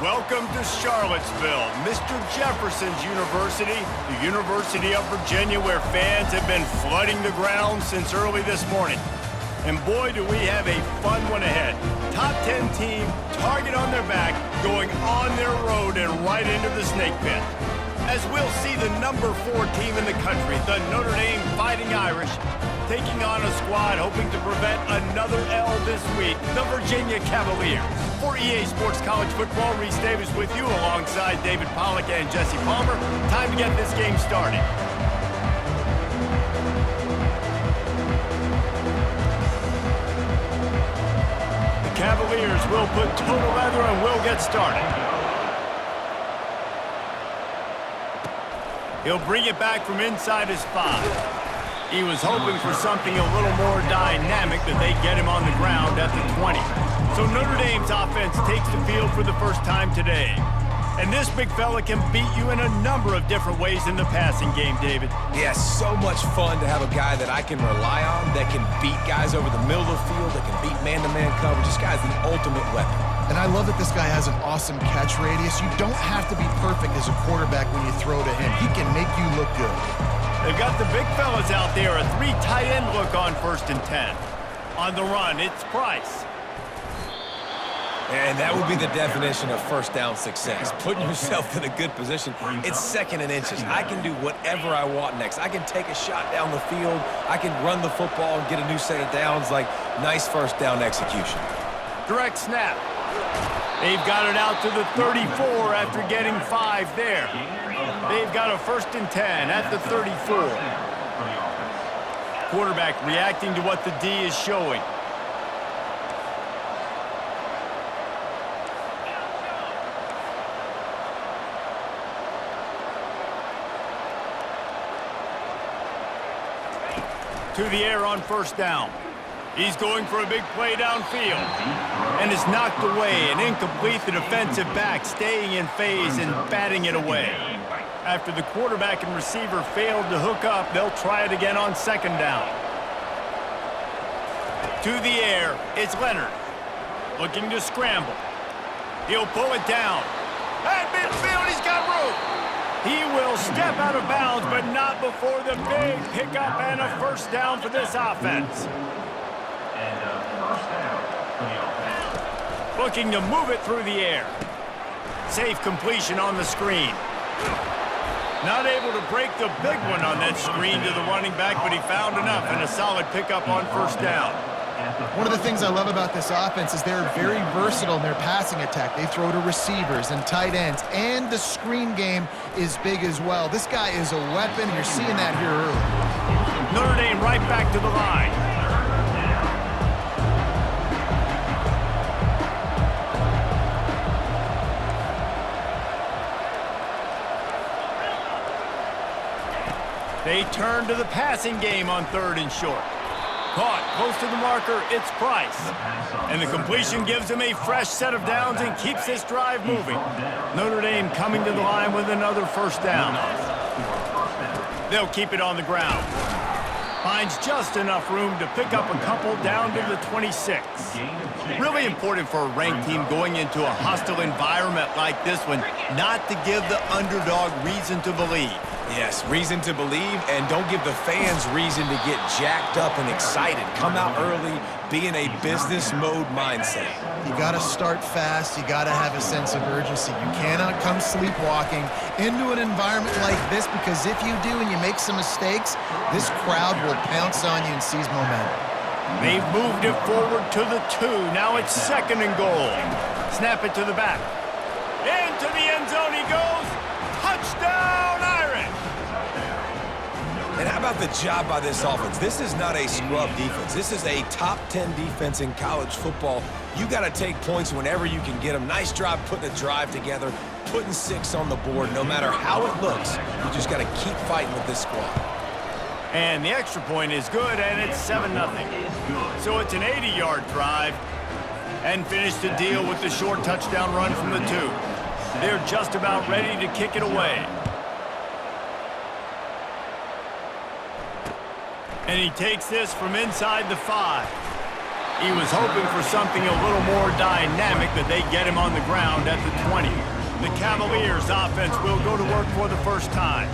Welcome to Charlottesville, Mr. Jefferson's University, the University of Virginia, where fans have been flooding the ground since early this morning. And boy, do we have a fun one ahead. Top 10 team, target on their back, going on their road and right into the snake pit. As we'll see the number 4 team in the country, the Notre Dame Fighting Irish, taking on a squad hoping to prevent another L this week, the Virginia Cavaliers. For EA Sports College Football, Reese Davis with you alongside David Pollack and Jesse Palmer. Time to get this game started. The Cavaliers will put total leather and will get started. He'll bring it back from inside his 5. He was hoping for something a little more dynamic that they get him on the ground at the 20. So Notre Dame's offense takes the field for the first time today. And this big fella can beat you in a number of different ways in the passing game, David. Yeah, so much fun to have a guy that I can rely on, that can beat guys over the middle of the field, that can beat man-to-man coverage. This guy's the ultimate weapon. And I love that this guy has an awesome catch radius. You don't have to be perfect as a quarterback when you throw to him. He can make you look good. They've got the big fellas out there, a 3 tight end look on 1st and 10. On the run, it's Price. And that would be the definition of first down success, putting yourself in a good position. It's 2nd and inches. I can do whatever I want next. I can take a shot down the field. I can run the football and get a new set of downs. Like, nice first down execution. Direct snap. They've got it out to the 34 after getting 5 there. They've got a 1st and 10 at the 34. Quarterback reacting to what the D is showing. To the air on 1st down. He's going for a big play downfield. And it's knocked away and incomplete. The defensive back staying in phase and batting it away. After the quarterback and receiver failed to hook up, they'll try it again on 2nd down. To the air, it's Leonard. Looking to scramble. He'll pull it down. At midfield, he's got room. He will step out of bounds, but not before the big pickup and a 1st down for this offense. Looking to move it through the air. Safe completion on the screen. Not able to break the big one on that screen to the running back, but he found enough and a solid pickup on 1st down. One of the things I love about this offense is they're very versatile in their passing attack. They throw to receivers and tight ends, and the screen game is big as well. This guy is a weapon. You're seeing that here early. Notre Dame right back to the line. They turn to the passing game on 3rd and short. Caught close to the marker, it's Price. And the completion gives him a fresh set of downs and keeps this drive moving. Notre Dame coming to the line with another 1st down. They'll keep it on the ground. Finds just enough room to pick up a couple down to the 26. Really important for a ranked team going into a hostile environment like this one, not to give the underdog reason to believe. Yes, reason to believe, and don't give the fans reason to get jacked up and excited. Come out early, be in a business mode mindset. You got to start fast. You got to have a sense of urgency. You cannot come sleepwalking into an environment like this, because if you do and you make some mistakes, this crowd will pounce on you and seize momentum. They've moved it forward to the 2. Now it's 2nd and goal. Snap it to the back. Into the end zone he goes. Touchdown, Irish! And how about the job by this offense? This is not a scrub defense. This is a top 10 defense in college football. You got to take points whenever you can get them. Nice job putting a drive together, putting 6 on the board. No matter how it looks, you just got to keep fighting with this squad. And the extra point is good, and it's 7-0. So it's an 80-yard drive, and finish the deal with the short touchdown run from the 2. They're just about ready to kick it away. And he takes this from inside the 5. He was hoping for something a little more dynamic, but they get him on the ground at the 20. The Cavaliers' offense will go to work for the first time.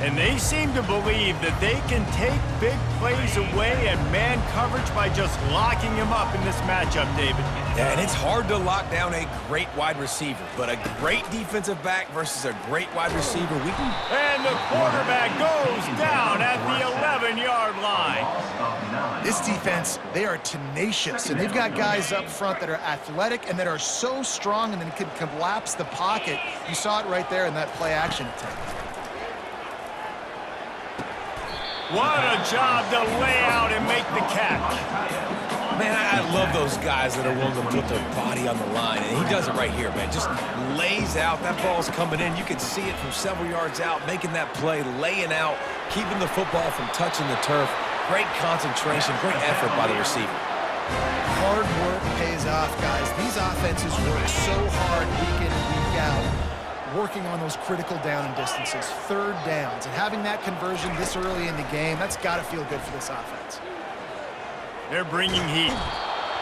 And they seem to believe that they can take big plays away and man coverage by just locking him up in this matchup, David. Yeah, and it's hard to lock down a great wide receiver, but a great defensive back versus a great wide receiver. And the quarterback goes down at the 11-yard line. This defense, they are tenacious, and they've got guys up front that are athletic and that are so strong and then can collapse the pocket. You saw it right there in that play-action attempt. What a job to lay out and make the catch. Man, I love those guys that are willing to put their body on the line, and he does it right here, man. Just lays out. That ball's coming in. You can see it from several yards out, making that play, laying out, keeping the football from touching the turf. Great concentration, great effort by the receiver. Hard work pays off, guys. These offenses work so hard week in and week out, working on those critical down and distances, third downs, and having that conversion this early in the game, that's got to feel good for this offense. They're bringing heat.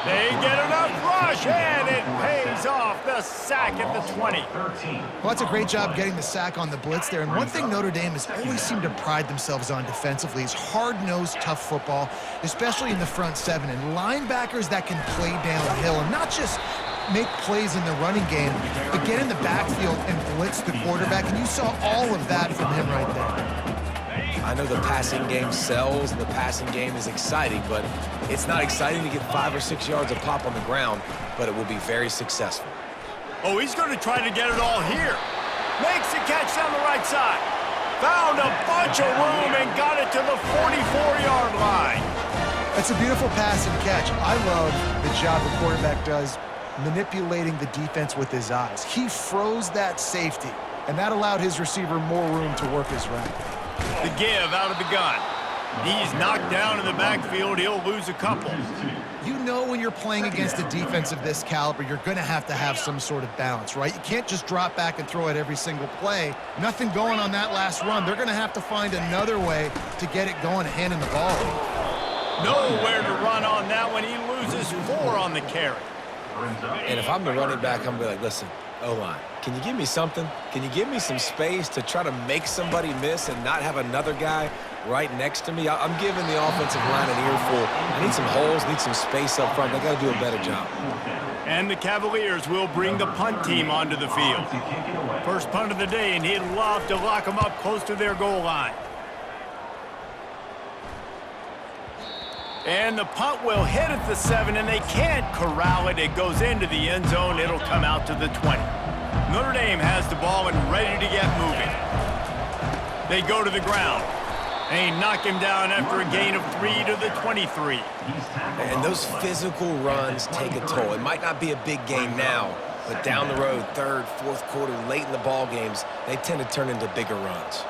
They get enough rush, and it pays off. The sack at the 20. Well, that's a great job getting the sack on the blitz there. And one thing Notre Dame has always seemed to pride themselves on defensively is hard-nosed, tough football, especially in the front seven. And linebackers that can play downhill and not just make plays in the running game, but get in the backfield and blitz the quarterback. And you saw all of that from him right there. I know the passing game sells and the passing game is exciting, but it's not exciting to get 5 or 6 yards of pop on the ground, but it will be very successful. Oh, he's going to try to get it all here. Makes the catch down the right side. Found a bunch of room and got it to the 44-yard line. That's a beautiful pass and catch. I love the job the quarterback does manipulating the defense with his eyes. He froze that safety, and that allowed his receiver more room to work his route. The give out of the gun. He's knocked down in the backfield. He'll lose a couple. You know when you're playing against a defense of this caliber, you're going to have some sort of balance, right? You can't just drop back and throw it every single play. Nothing going on that last run. They're going to have to find another way to get it going and handing the ball. Nowhere to run on that one. He loses 4 on the carry. And if I'm the running back, I'm going to be like, listen, O-line, can you give me something? Can you give me some space to try to make somebody miss and not have another guy right next to me? I'm giving the offensive line an earful. I need some holes, need some space up front. They got to do a better job. And the Cavaliers will bring the punt team onto the field. First punt of the day, and he'd love to lock them up close to their goal line. And the punt will hit at the 7, and they can't corral it. It goes into the end zone. It'll come out to the 20. Notre Dame has the ball and ready to get moving. They go to the ground. They knock him down after a gain of 3 to the 23. And those physical runs take a toll. It might not be a big gain now, but down the road, third, fourth quarter, late in the ball games, they tend to turn into bigger runs.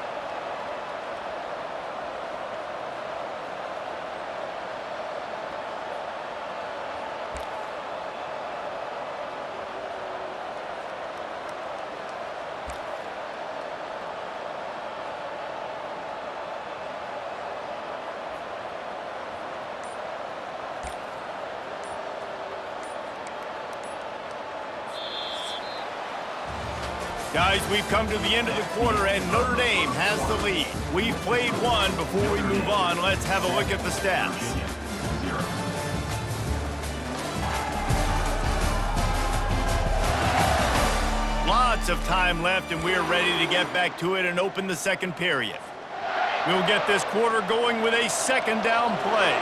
Guys, we've come to the end of the quarter, and Notre Dame has the lead. We've played one. Before we move on, let's have a look at the stats. Lots of time left, and we're ready to get back to it and open the second period. We'll get this quarter going with a second down play.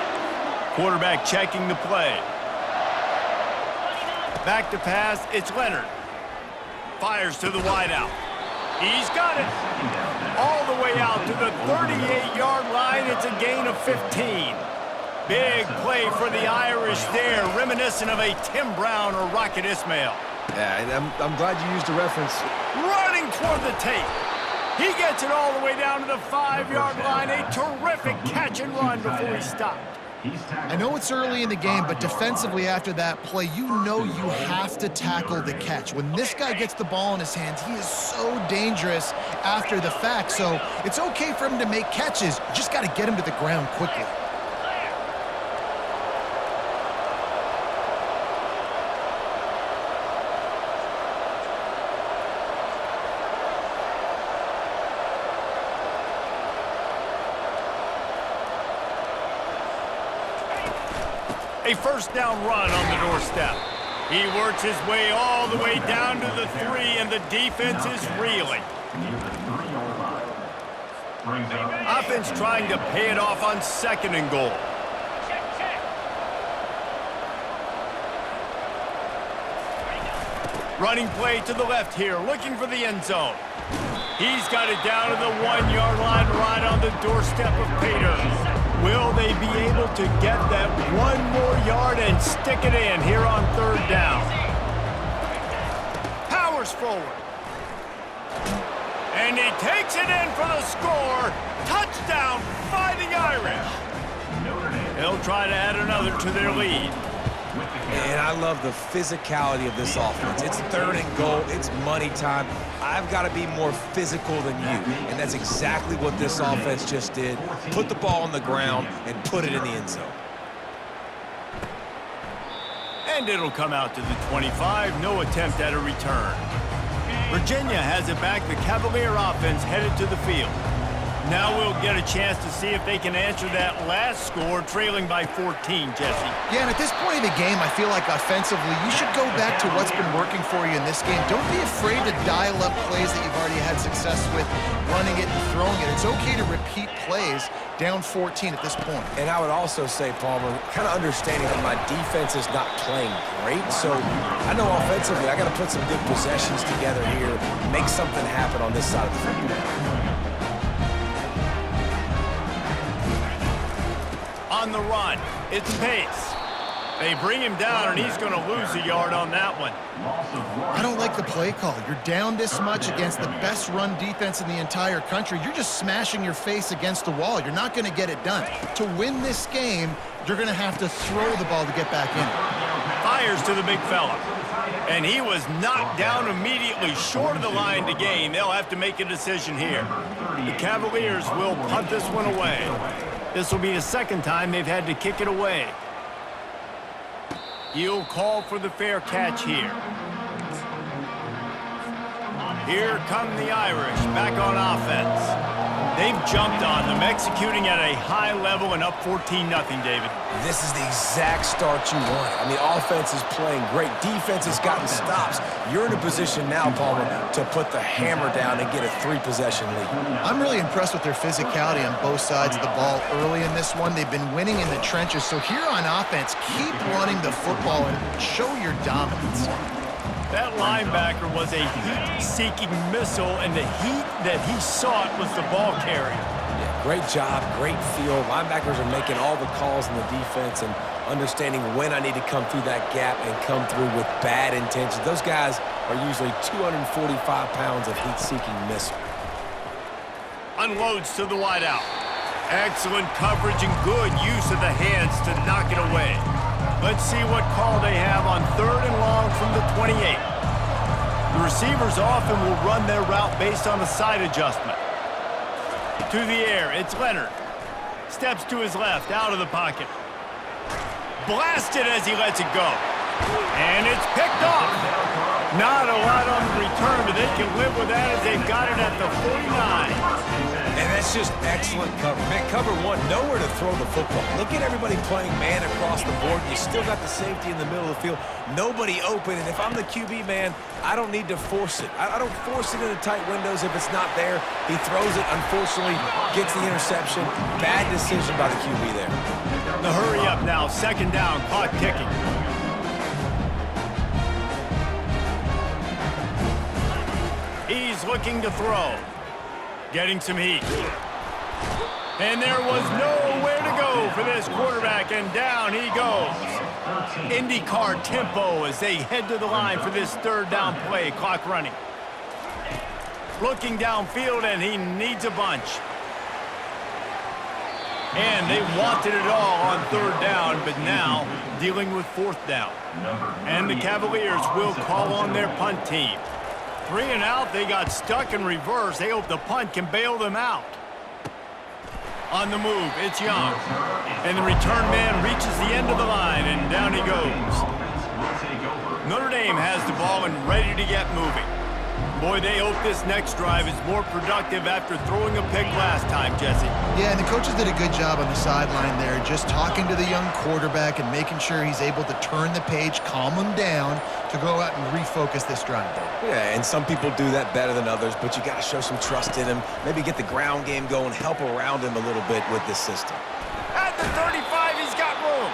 Quarterback checking the play. Back to pass, it's Leonard. Fires to the wideout. He's got it. All the way out to the 38-yard line. It's a gain of 15. Big play for the Irish there, reminiscent of a Tim Brown or Rocket Ismail. Yeah, and I'm glad you used the reference. Running toward the tape. He gets it all the way down to the 5-yard line. A terrific catch and run before he stopped. I know it's early in the game, but defensively after that play, you know you have to tackle the catch. When this guy gets the ball in his hands, he is so dangerous after the fact. So it's okay for him to make catches. You just got to get him to the ground quickly. A first down run on the doorstep. He works his way all the way down to the 3, and the defense is reeling. Offense trying to pay it off on 2nd and goal. Running play to the left here, looking for the end zone. He's got it down to the 1-yard line right on the doorstep of Pater. Will they be able to get that 1 more yard and stick it in here on 3rd down? Powers forward. And he takes it in for the score. Touchdown, Fighting Irish. They'll try to add another to their lead. And I love the physicality of this offense. It's 3rd and goal. It's money time. I've got to be more physical than you. And that's exactly what this offense just did. Put the ball on the ground and put it in the end zone. And it'll come out to the 25. No attempt at a return. Virginia has it back. The Cavalier offense headed to the field. Now we'll get a chance to see if they can answer that last score, trailing by 14, Jesse. Yeah, and at this point of the game, I feel like offensively, you should go back to what's been working for you in this game. Don't be afraid to dial up plays that you've already had success with, running it and throwing it. It's okay to repeat plays down 14 at this point. And I would also say, Palmer, kind of understanding that my defense is not playing great, so I know offensively I got to put some good possessions together here, make something happen on this side of the football. On the run, it's Pace. They bring him down, and he's going to lose a yard on that one. I don't like the play call. You're down this much against the best run defense in the entire country. You're just smashing your face against the wall. You're not going to get it done. To win this game, you're going to have to throw the ball to get back in. Fires to the big fella. And he was knocked down immediately short of the line to gain. They'll have to make a decision here. The Cavaliers will punt this one away. This will be the 2nd time they've had to kick it away. He'll call for the fair catch here. Here come the Irish back on offense. They've jumped on them, executing at a high level and up 14-0, David. This is the exact start you want. I mean, offense is playing great. Defense has gotten stops. You're in a position now, Palmer, to put the hammer down and get a 3-possession lead. I'm really impressed with their physicality on both sides of the ball early in this one. They've been winning in the trenches. So here on offense, keep running the football and show your dominance. That linebacker was a heat-seeking missile, and the heat that he sought was the ball carrier. Yeah, great job, great feel. Linebackers are making all the calls in the defense and understanding when I need to come through that gap and come through with bad intentions. Those guys are usually 245 pounds of heat-seeking missile. Unloads to the wideout. Excellent coverage and good use of the hands to knock it away. Let's see what call they have on 3rd and long from the 28. The receivers often will run their route based on a side adjustment. To the air, it's Leonard. Steps to his left, out of the pocket. Blasted as he lets it go. And it's picked off. Not a lot on the return, but they can live with that as they've got it at the 49. And that's just excellent cover. Man, cover one, nowhere to throw the football. Look at everybody playing man across the board. You still got the safety in the middle of the field. Nobody open, and if I'm the QB, man, I don't need to force it. I don't force it into tight windows if it's not there. He throws it, unfortunately, gets the interception. Bad decision by the QB there. The hurry up now, 2nd down, clock ticking. He's looking to throw. Getting some heat. And there was nowhere to go for this quarterback, and down he goes. IndyCar tempo as they head to the line for this 3rd down play, clock running. Looking downfield, and he needs a bunch. And they wanted it all on 3rd down, but now dealing with 4th down. And the Cavaliers will call on their punt team. 3 and out, they got stuck in reverse. They hope the punt can bail them out. On the move, it's Young. And the return man reaches the end of the line, and down he goes. Notre Dame has the ball and ready to get moving. Boy, they hope this next drive is more productive after throwing a pick last time, Jesse. Yeah, and the coaches did a good job on the sideline there, just talking to the young quarterback and making sure he's able to turn the page, calm him down to go out and refocus this drive there. Yeah, and some people do that better than others, but you got to show some trust in him, maybe get the ground game going, help around him a little bit with this system. At the 35, he's got room.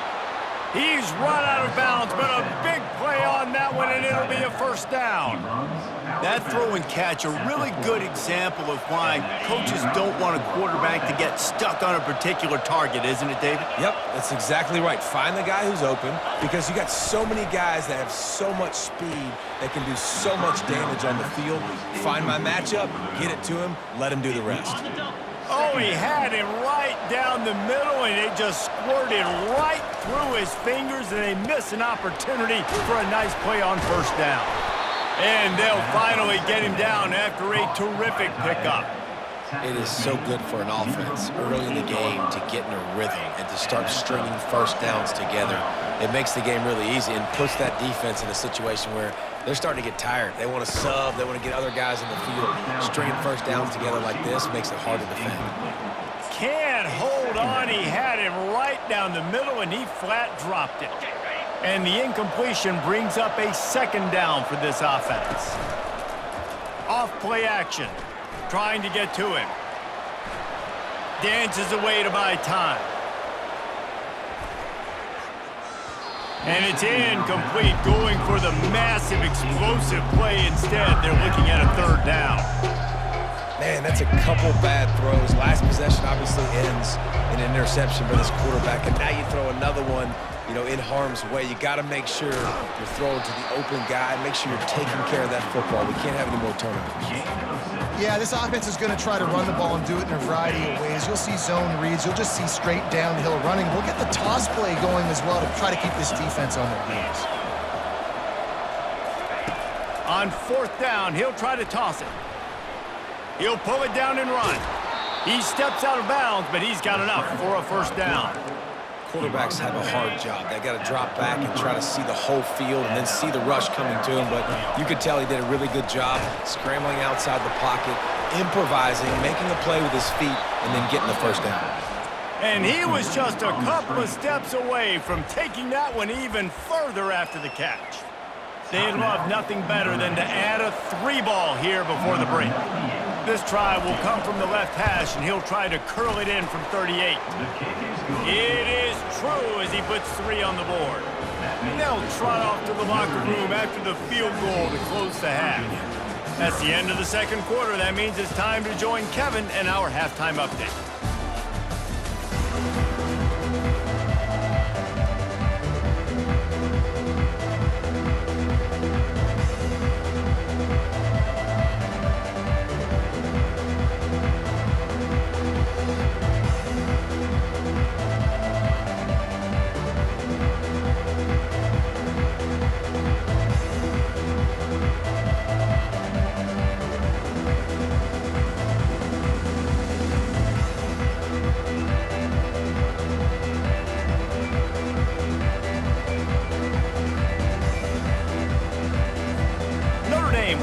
He's run out of bounds, but a big play on that one, and it'll be a first down. That throw and catch, a really good example of why coaches don't want a quarterback to get stuck on a particular target, isn't it, David? Yep, that's exactly right. Find the guy who's open, because you got so many guys that have so much speed that can do so much damage on the field. Find my matchup, get it to him, let him do the rest. Oh, he had him right down the middle, and it just squirted right through his fingers, and they miss an opportunity for a nice play on first down. And they'll finally get him down after a terrific pickup. It is so good for an offense early in the game to get in a rhythm and to start stringing first downs together. It makes the game really easy and puts that defense in a situation where they're starting to get tired. They want to sub. They want to get other guys in the field. Stringing first downs together like this makes it hard to defend. Can't hold on. He had him right down the middle, and he flat dropped it. And the incompletion brings up a second down for this offense. Off play action. Trying to get to him. Dances away to buy time. And it's incomplete, going for the massive explosive play instead. They're looking at a third down. Man, that's a couple bad throws. Last possession obviously ends in an interception by this quarterback, and now you throw another one, in harm's way. You got to make sure you're throwing to the open guy. Make sure you're taking care of that football. We can't have any more turnovers. Yeah, this offense is going to try to run the ball and do it in a variety of ways. You'll see zone reads. You'll just see straight downhill running. We'll get the toss play going as well to try to keep this defense on their heels. On fourth down, he'll try to toss it. He'll pull it down and run. He steps out of bounds, but he's got enough for a first down. Quarterbacks have a hard job. They got to drop back and try to see the whole field and then see the rush coming to him. But you could tell he did a really good job scrambling outside the pocket, improvising, making a play with his feet, and then getting the first down. And he was just a couple of steps away from taking that one even further after the catch. They'd love nothing better than to add a 3-ball here before the break. This try will come from the left hash, and he'll try to curl it in from 38. It is true as he puts 3 on the board. They'll trot off to the locker room after the field goal to close the half. That's the end of the second quarter. That means it's time to join Kevin and our halftime update.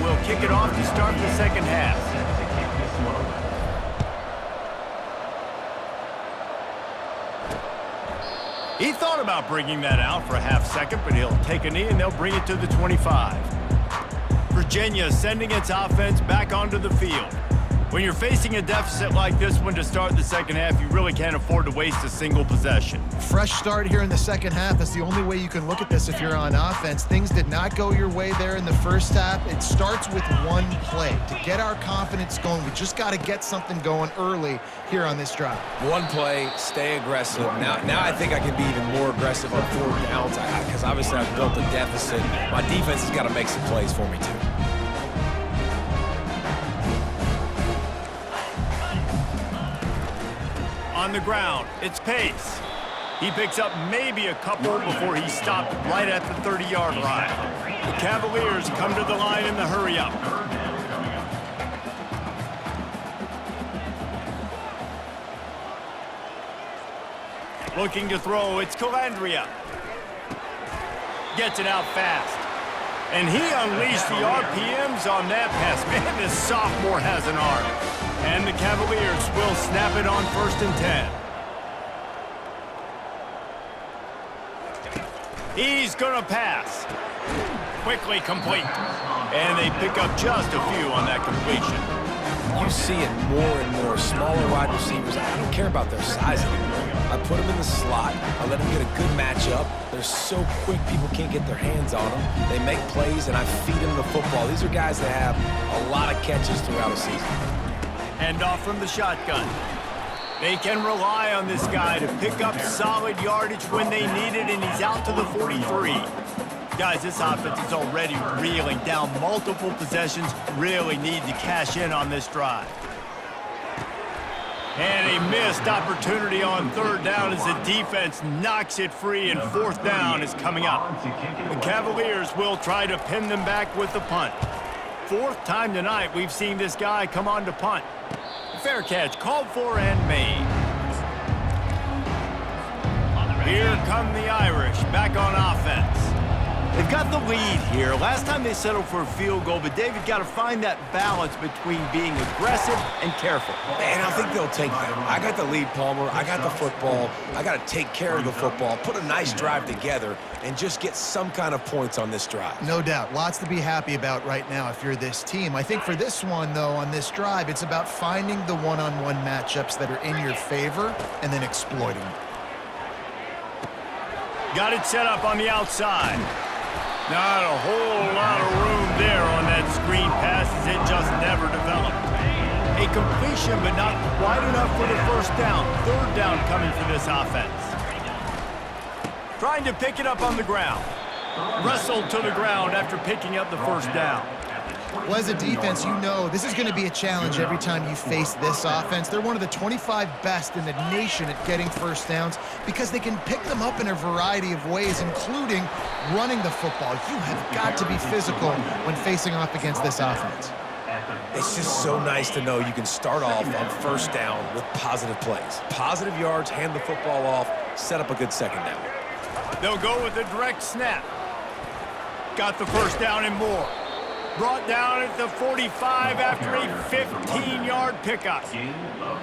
Will kick it off to start the second half. He thought about bringing that out for a half second, but he'll take a knee and they'll bring it to the 25. Virginia sending its offense back onto the field. When you're facing a deficit like this one to start the second half, you really can't afford to waste a single possession. Fresh start here in the second half. That's the only way you can look at this if you're on offense. Things did not go your way there in the first half. It starts with one play. To get our confidence going, we just got to get something going early here on this drive. One play, stay aggressive. Now I think I can be even more aggressive on fourth downs because obviously I've built a deficit. My defense has got to make some plays for me too. On the ground, it's Pace. He picks up maybe a couple before he's stopped right at the 30-yard line. The Cavaliers come to the line in the hurry-up. Looking to throw, it's Calandria. Gets it out fast. And he unleashed the RPMs on that pass. Man, this sophomore has an arm. And the Cavaliers will snap it on 1st and 10. He's going to pass. Quickly complete. And they pick up just a few on that completion. You see it more and more. Smaller wide receivers, I don't care about their size anymore. I put them in the slot. I let them get a good matchup. They're so quick, people can't get their hands on them. They make plays, and I feed them the football. These are guys that have a lot of catches throughout a season. Hand off from the shotgun. They can rely on this guy to pick up solid yardage when they need it, and he's out to the 43. Guys, this offense is already reeling down multiple possessions. Really need to cash in on this drive. And a missed opportunity on 3rd down as the defense knocks it free, and 4th down is coming up. The Cavaliers will try to pin them back with the punt. 4th time tonight we've seen this guy come on to punt. Fair catch called for and made. Here come the Irish back on offense. They've got the lead here. Last time they settled for a field goal, but David got to find that balance between being aggressive and careful. And I think they'll take that. I got the lead, Palmer. I got the football. I got to take care of the football, put a nice drive together, and just get some kind of points on this drive. No doubt. Lots to be happy about right now if you're this team. I think for this one, though, on this drive, it's about finding the one-on-one matchups that are in your favor and then exploiting them. Got it set up on the outside. Not a whole lot of room there on that screen pass as it just never developed. A completion, but not quite enough for the 1st down. 3rd down coming for this offense. Trying to pick it up on the ground. Wrestled to the ground after picking up the 1st down. Well, as a defense, you know this is going to be a challenge every time you face this offense. They're one of the 25 best in the nation at getting 1st downs because they can pick them up in a variety of ways, including running the football. You have got to be physical when facing off against this offense. It's just so nice to know you can start off on 1st down with positive plays. Positive yards, hand the football off, set up a good 2nd down. They'll go with a direct snap. Got the 1st down and more. Brought down at the 45 after a 15-yard pickup.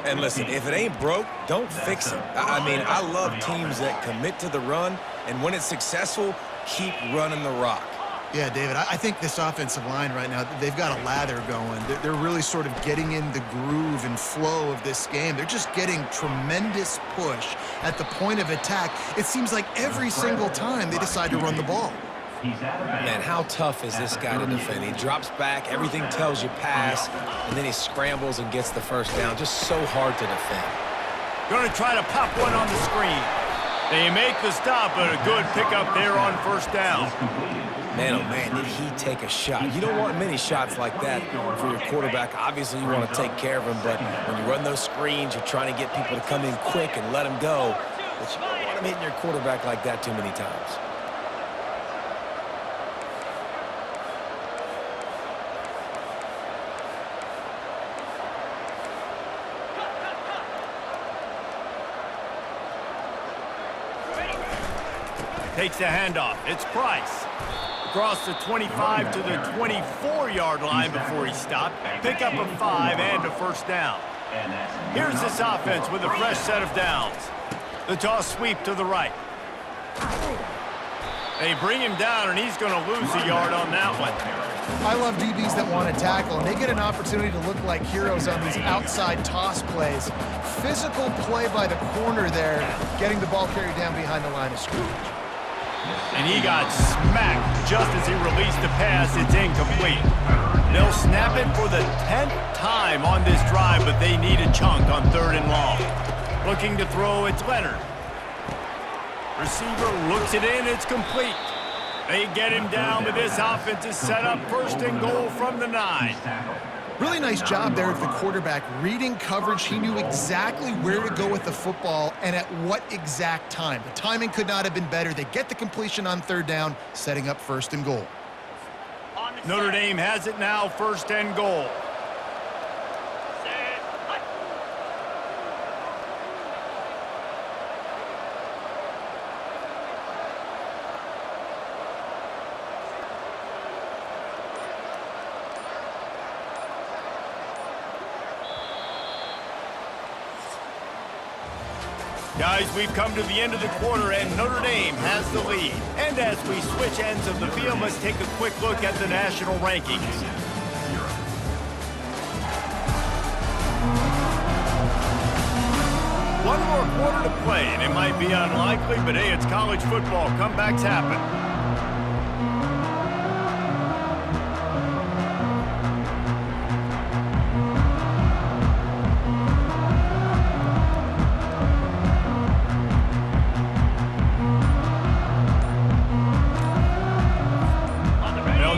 And listen, if it ain't broke, don't fix it. I mean, I love teams that commit to the run, and when it's successful, keep running the rock. Yeah, David, I think this offensive line right now, they've got a lather going. They're really sort of getting in the groove and flow of this game. They're just getting tremendous push at the point of attack. It seems like every single time they decide to run the ball. Man, how tough is this guy to defend? He drops back, everything tells you pass, and then he scrambles and gets the 1st down. Just so hard to defend. Going to try to pop one on the screen. They make the stop, but a good pickup there on 1st down. Man, oh man, did he take a shot. You don't want many shots like that for your quarterback. Obviously, you want to take care of him, but when you run those screens, you're trying to get people to come in quick and let them go. But you don't want them hitting your quarterback like that too many times. Takes the handoff. It's Price. Across the 25 to the 24-yard line before he stopped. Pick up a 5 and a 1st down. Here's this offense with a fresh set of downs. The toss sweep to the right. They bring him down, and he's going to lose a yard on that one. I love DBs that want to tackle, and they get an opportunity to look like heroes on these outside toss plays. Physical play by the corner there, getting the ball carried down behind the line of scrimmage. And he got smacked just as he released the pass. It's incomplete. They'll snap it for the 10th time on this drive, but they need a chunk on 3rd and long. Looking to throw, it's Leonard. Receiver looks it in, it's complete. They get him down, but this offense is set up 1st and goal from the 9. Really nice job there of the quarterback. Reading coverage, he knew exactly where to go with the football and at what exact time. The timing could not have been better. They get the completion on 3rd down, setting up 1st and goal. Notre Dame has it now, 1st and goal. Guys, we've come to the end of the quarter, and Notre Dame has the lead. And as we switch ends of the field, let's take a quick look at the national rankings. One more quarter to play, and it might be unlikely, but hey, it's college football. Comebacks happen.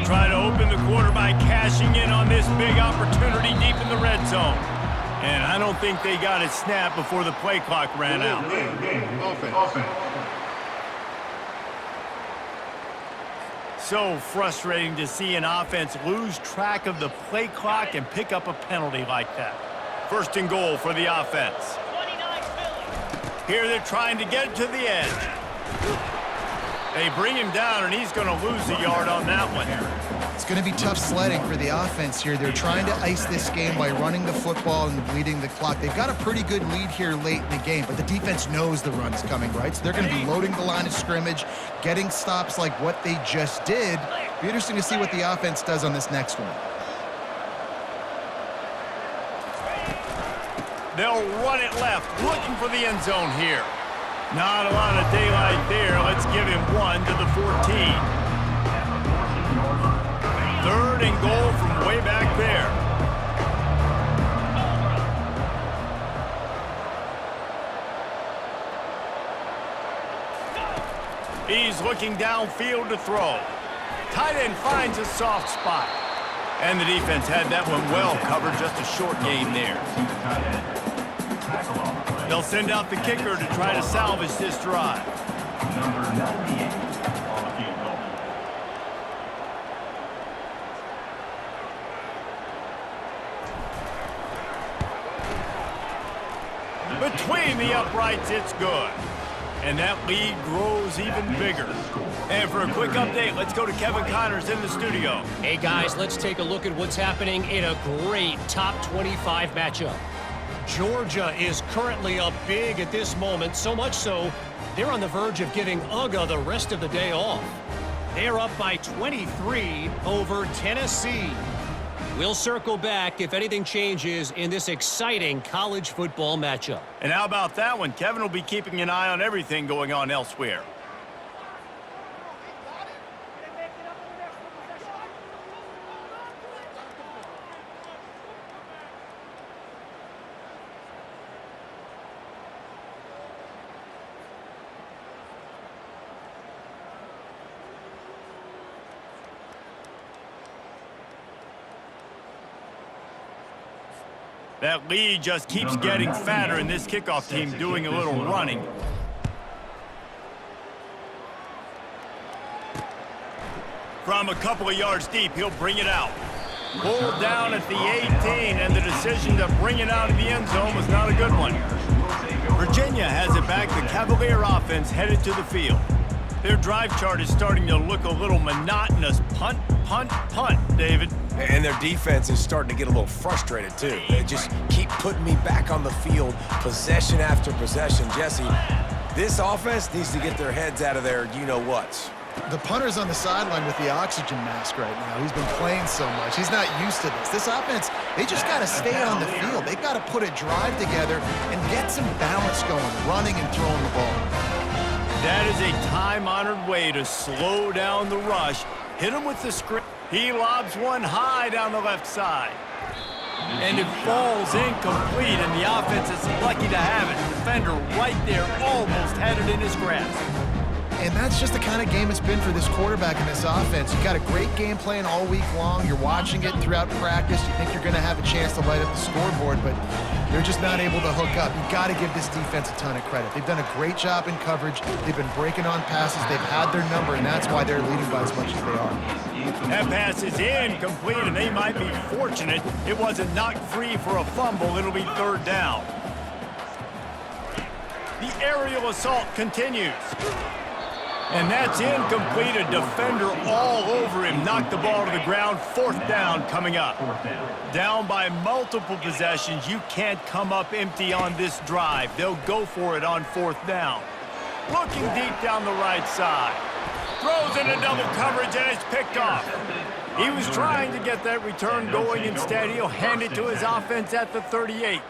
Try to open the quarter by cashing in on this big opportunity deep in the red zone. And I don't think they got it snapped before the play clock ran out. So frustrating to see an offense lose track of the play clock and pick up a penalty like that. First and goal for the offense. Here they're trying to get it to the edge. They bring him down, and he's going to lose a yard on that one. It's going to be tough sledding for the offense here. They're trying to ice this game by running the football and bleeding the clock. They've got a pretty good lead here late in the game, but the defense knows the run's coming, right? So they're going to be loading the line of scrimmage, getting stops like what they just did. Be interesting to see what the offense does on this next one. They'll run it left, looking for the end zone here. Not a lot of daylight there. Let's give him one to the 14. Third and goal from way back there. He's looking downfield to throw. Tight end finds a soft spot. And the defense had that one well covered, just a short gain there. They'll send out the kicker to try to salvage this drive. Number 98 on the field goal. Between the uprights, it's good. And that lead grows even bigger. And for a quick update, let's go to Kevin Connors in the studio. Hey, guys, let's take a look at what's happening in a great top 25 matchup. Georgia is currently up big at this moment, so much so they're on the verge of giving UGA the rest of the day off. They're up by 23 over Tennessee. We'll circle back if anything changes in this exciting college football matchup. And how about that one? Kevin will be keeping an eye on everything going on elsewhere. That lead just keeps getting fatter, and this kickoff team doing a little running. From a couple of yards deep, he'll bring it out. Pulled down at the 18, and the decision to bring it out of the end zone was not a good one. Virginia has it back. The Cavalier offense headed to the field. Their drive chart is starting to look a little monotonous. Punt, punt, punt, David. And their defense is starting to get a little frustrated, too. They just keep putting me back on the field, possession after possession. Jesse, this offense needs to get their heads out of their you-know-whats. The punter's on the sideline with the oxygen mask right now. He's been playing so much. He's not used to this. This offense, they just got to stay on the field. They've got to put a drive together and get some balance going, running and throwing the ball. That is a time-honored way to slow down the rush. Hit him with the script. He lobs one high down the left side. And it falls incomplete, and the offense is lucky to have it. Defender right there almost had it in his grasp. And that's just the kind of game it's been for this quarterback and this offense. You've got a great game plan all week long. You're watching it throughout practice. You think you're going to have a chance to light up the scoreboard, but they're just not able to hook up. You've got to give this defense a ton of credit. They've done a great job in coverage. They've been breaking on passes. They've had their number, and that's why they're leading by as much as they are. That pass is incomplete, and they might be fortunate it wasn't knocked free for a fumble. It'll be third down. The aerial assault continues. And that's incomplete. A defender all over him. Knocked the ball to the ground. Fourth down coming up. Down by multiple possessions. You can't come up empty on this drive. They'll go for it on fourth down. Looking deep down the right side. Throws into double coverage, and it's picked off. He was trying to get that return going. Instead, he'll hand it to his offense at the 38.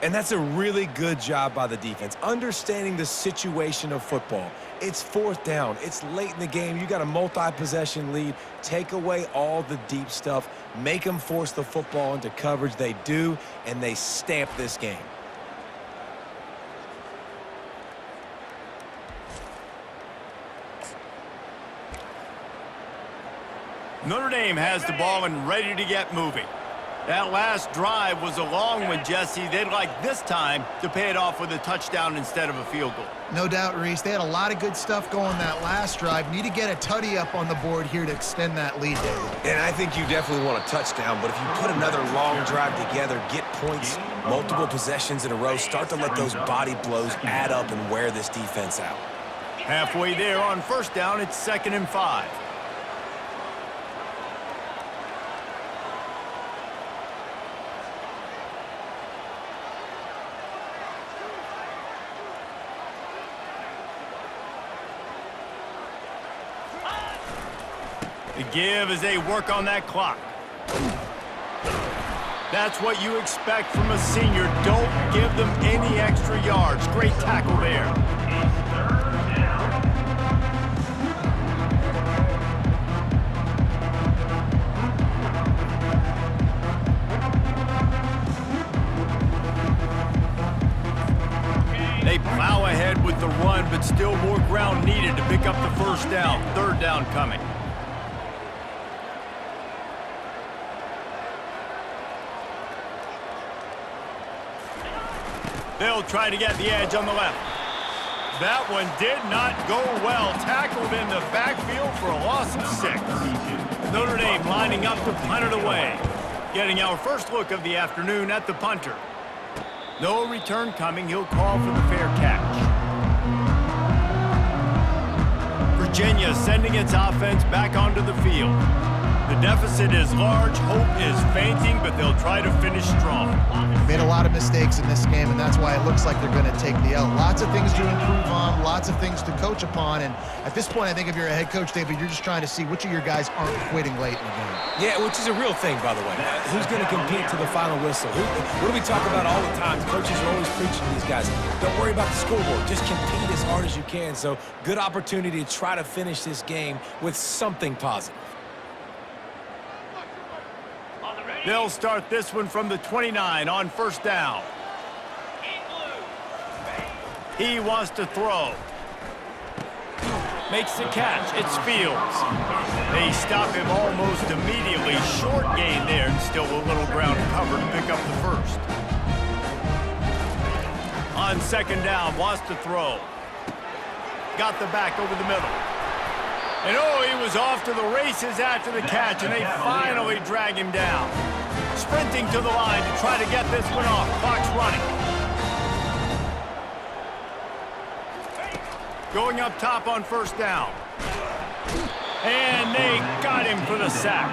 And that's a really good job by the defense, understanding the situation of football. It's fourth down. It's late in the game. You got a multi-possession lead. Take away all the deep stuff. Make them force the football into coverage. They do, and they stamp this game. Notre Dame has the ball and ready to get moving. That last drive was a long one, Jesse. They'd like this time to pay it off with a touchdown instead of a field goal. No doubt, Reese. They had a lot of good stuff going that last drive. Need to get a tutty up on the board here to extend that lead, David. And I think you definitely want a touchdown, but if you put another long drive together, get points, multiple possessions in a row, start to let those body blows add up and wear this defense out. Halfway there on first down, it's 2nd and 5. The give as they work on that clock. That's what you expect from a senior. Don't give them any extra yards. Great tackle there. They plow ahead with the run, but still more ground needed to pick up the first down. Third down coming. They'll try to get the edge on the left. That one did not go well. Tackled in the backfield for a loss of 6. Notre Dame lining up to punt it away. Getting our first look of the afternoon at the punter. No return coming. He'll call for the fair catch. Virginia sending its offense back onto the field. The deficit is large. Hope is fainting, but they'll try to finish strong. Made a lot of mistakes in this game, and that's why it looks like they're going to take the L. Lots of things to improve on, lots of things to coach upon, and at this point, I think if you're a head coach, David, you're just trying to see which of your guys aren't quitting late in the game. Yeah, which is a real thing, by the way. Who's going to compete to the final whistle? What do we talk about all the time? Coaches are always preaching to these guys. Don't worry about the scoreboard. Just compete as hard as you can. So, good opportunity to try to finish this game with something positive. They'll start this one from the 29 on first down. He wants to throw. Makes the catch. It's Fields. They stop him almost immediately. Short gain there, and still a little ground cover to pick up the first. On second down, wants to throw. Got the back over the middle. And oh, he was off to the races after the catch, and they finally drag him down. Sprinting to the line to try to get this one off. Clock's running. Going up top on first down. And they got him for the sack.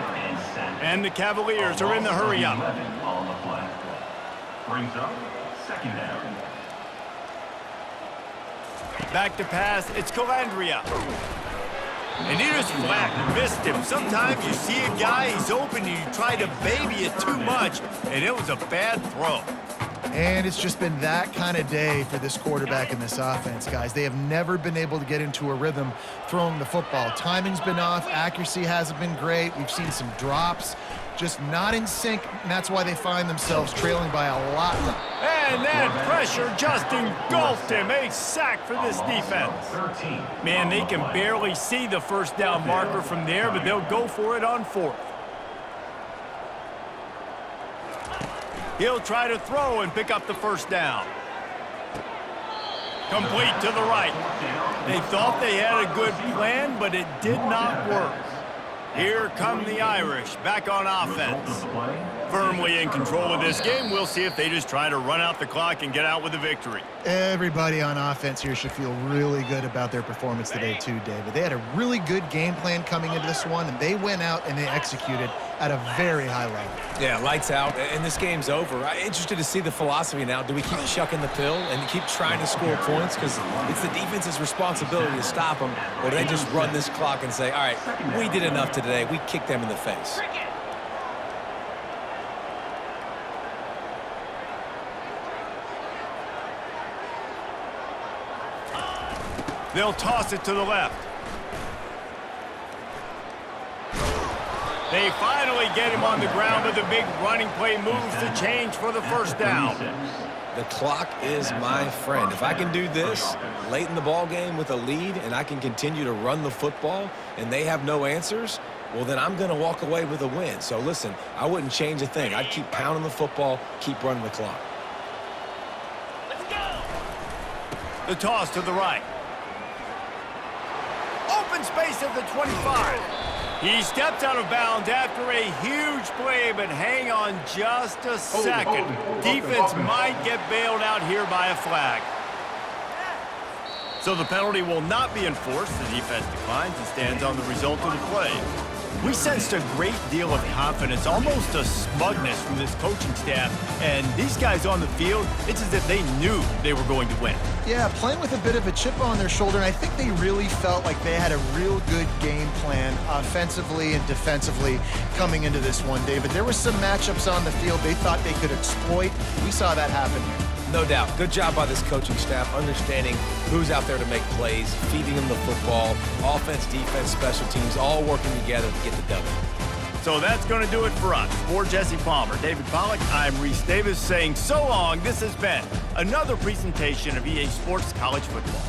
And the Cavaliers are in the hurry up. Brings up 2nd down. Back to pass. It's Calandria. And he just flat missed him. Sometimes you see a guy, he's open, and you try to baby it too much, and it was a bad throw. And it's just been that kind of day for this quarterback and this offense, guys. They have never been able to get into a rhythm throwing the football. Timing's been off. Accuracy hasn't been great. We've seen some drops. Just not in sync, and that's why they find themselves trailing by a lot. And that pressure just engulfed him. A sack for this defense. Man, they can barely see the first down marker from there, but they'll go for it on fourth. He'll try to throw and pick up the first down. Complete to the right. They thought they had a good plan, but it did not work. Here come the Irish back on offense. Firmly in control of this game. We'll see if they just try to run out the clock and get out with a victory. Everybody on offense here should feel really good about their performance today too, David. They had a really good game plan coming into this one, and they went out and they executed at a very high level. Yeah, lights out, and this game's over. I'm interested to see the philosophy now. Do we keep chucking the pill and keep trying to score points? Because it's the defense's responsibility to stop them. Or do they just run this clock and say, all right, we did enough today. We kicked them in the face. They'll toss it to the left. They finally get him on the ground, but the big running play moves the change for the first down. The clock is my friend. If I can do this late in the ball game with a lead and I can continue to run the football and they have no answers, well, then I'm going to walk away with a win. So listen, I wouldn't change a thing. I'd keep pounding the football, keep running the clock. Let's go. The toss to the right. Open space at the 25. He stepped out of bounds after a huge play, but hang on just a second. Defense might get bailed out here by a flag. So the penalty will not be enforced. The defense declines and stands on the result of the play. We sensed a great deal of confidence, almost a smugness from this coaching staff. And these guys on the field, it's as if they knew they were going to win. Yeah, playing with a bit of a chip on their shoulder, and I think they really felt like they had a real good game plan offensively and defensively coming into this one, David. There were some matchups on the field they thought they could exploit. We saw that happen here. No doubt. Good job by this coaching staff, understanding who's out there to make plays, feeding them the football, offense, defense, special teams, all working together to get the W. So that's going to do it for us. For Jesse Palmer, David Pollack, I'm Reese Davis saying so long. This has been another presentation of EA Sports College Football.